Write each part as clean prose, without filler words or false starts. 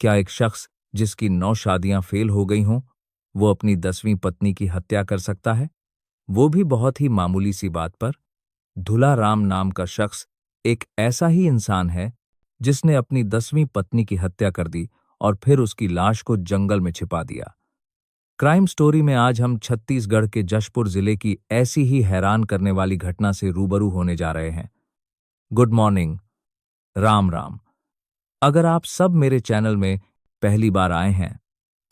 क्या एक शख्स जिसकी 9 शादियां फेल हो गई हों, वो अपनी 10वीं पत्नी की हत्या कर सकता है? वो भी बहुत ही मामूली सी बात पर। धुला राम नाम का शख्स एक ऐसा ही इंसान है जिसने अपनी 10वीं पत्नी की हत्या कर दी और फिर उसकी लाश को जंगल में छिपा दिया। क्राइम स्टोरी में आज हम छत्तीसगढ़ के जशपुर जिले की ऐसी ही हैरान करने वाली घटना से रूबरू होने जा रहे हैं। Good morning, Ram Ram. अगर आप सब मेरे चैनल में पहली बार आए हैं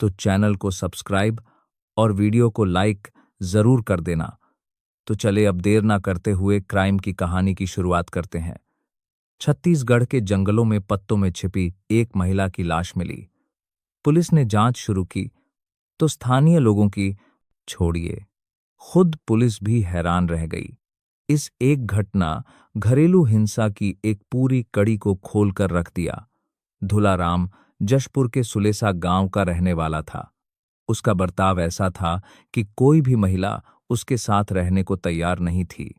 तो चैनल को सब्सक्राइब और वीडियो को लाइक जरूर कर देना। तो चले अब देर ना करते हुए क्राइम की कहानी की शुरुआत करते हैं। छत्तीसगढ़ के जंगलों में पत्तों में छिपी एक महिला की लाश मिली। पुलिस ने जांच शुरू की तो स्थानीय लोगों की छोड़िए, खुद पुलिस भी हैरान रह गई। इस एक घटना घरेलू हिंसा की एक पूरी कड़ी को खोलकर रख दिया। धुलाराम जशपुर के सुलेसा गांव का रहने वाला था। उसका बर्ताव ऐसा था कि कोई भी महिला उसके साथ रहने को तैयार नहीं थी।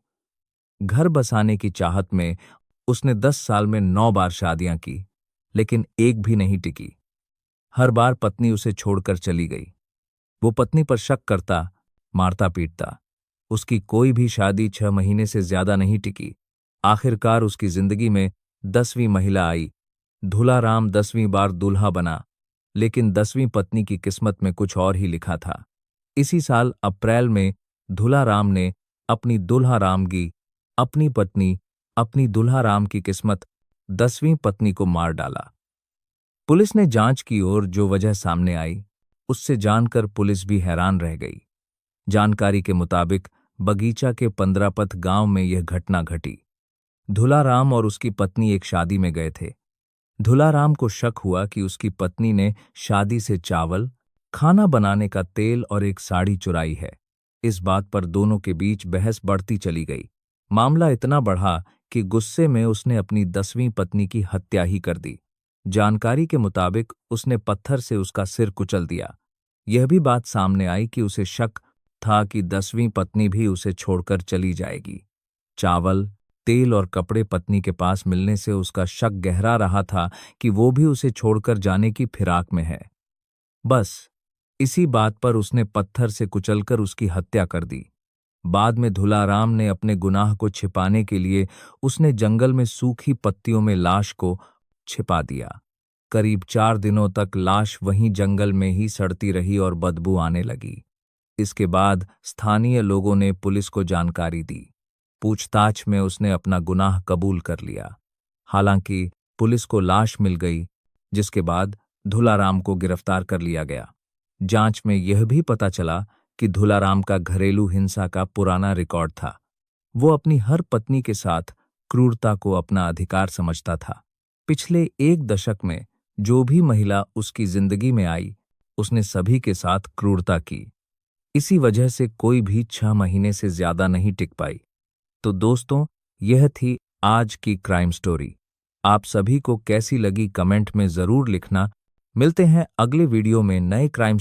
घर बसाने की चाहत में उसने 10 साल में 9 बार शादियां की, लेकिन एक भी नहीं टिकी। हर बार पत्नी उसे छोड़कर चली गई। वो पत्नी पर शक करता, मारता पीटता। उसकी कोई भी शादी 6 महीने से ज्यादा नहीं टिकी। आखिरकार उसकी जिंदगी में 10वीं महिला आई। धुलाराम 10वीं बार दूल्हा बना, लेकिन 10वीं पत्नी की किस्मत में कुछ और ही लिखा था। इसी साल अप्रैल में धुलाराम ने अपनी दुल्हारामगी, अपनी पत्नी, अपनी दुल्हाराम की किस्मत 10वीं पत्नी को मार डाला। पुलिस ने जांच की और जो वजह सामने आई उससे जानकर पुलिस भी हैरान रह गई। जानकारी के मुताबिक बगीचा के 15पथ गांव में यह घटना घटी। धुलाराम और उसकी पत्नी एक शादी में गए थे। धुलाराम को शक हुआ कि उसकी पत्नी ने शादी से चावल, खाना बनाने का तेल और एक साड़ी चुराई है। इस बात पर दोनों के बीच बहस बढ़ती चली गई। मामला इतना बढ़ा कि गुस्से में उसने अपनी 10वीं पत्नी की हत्या ही कर दी। जानकारी के मुताबिक उसने पत्थर से उसका सिर कुचल दिया। यह भी बात सामने आई कि उसे शक था कि 10वीं पत्नी भी उसे छोड़कर चली जाएगी। चावल, तेल और कपड़े पत्नी के पास मिलने से उसका शक गहरा रहा था कि वो भी उसे छोड़कर जाने की फिराक में है। बस इसी बात पर उसने पत्थर से कुचलकर उसकी हत्या कर दी। बाद में धुलाराम ने अपने गुनाह को छिपाने के लिए उसने जंगल में सूखी पत्तियों में लाश को छिपा दिया। करीब 4 दिनों तक लाश वहीं जंगल में ही सड़ती रही और बदबू आने लगी। इसके बाद स्थानीय लोगों ने पुलिस को जानकारी दी। पूछताछ में उसने अपना गुनाह कबूल कर लिया। हालांकि पुलिस को लाश मिल गई, जिसके बाद धुलाराम को गिरफ्तार कर लिया गया। जांच में यह भी पता चला कि धुलाराम का घरेलू हिंसा का पुराना रिकॉर्ड था। वो अपनी हर पत्नी के साथ क्रूरता को अपना अधिकार समझता था। पिछले 1 दशक में जो भी महिला उसकी जिंदगी में आई, उसने सभी के साथ क्रूरता की। इसी वजह से कोई भी 6 महीने से ज्यादा नहीं टिक पाई। तो दोस्तों, यह थी आज की क्राइम स्टोरी। आप सभी को कैसी लगी कमेंट में जरूर लिखना। मिलते हैं अगले वीडियो में नए क्राइम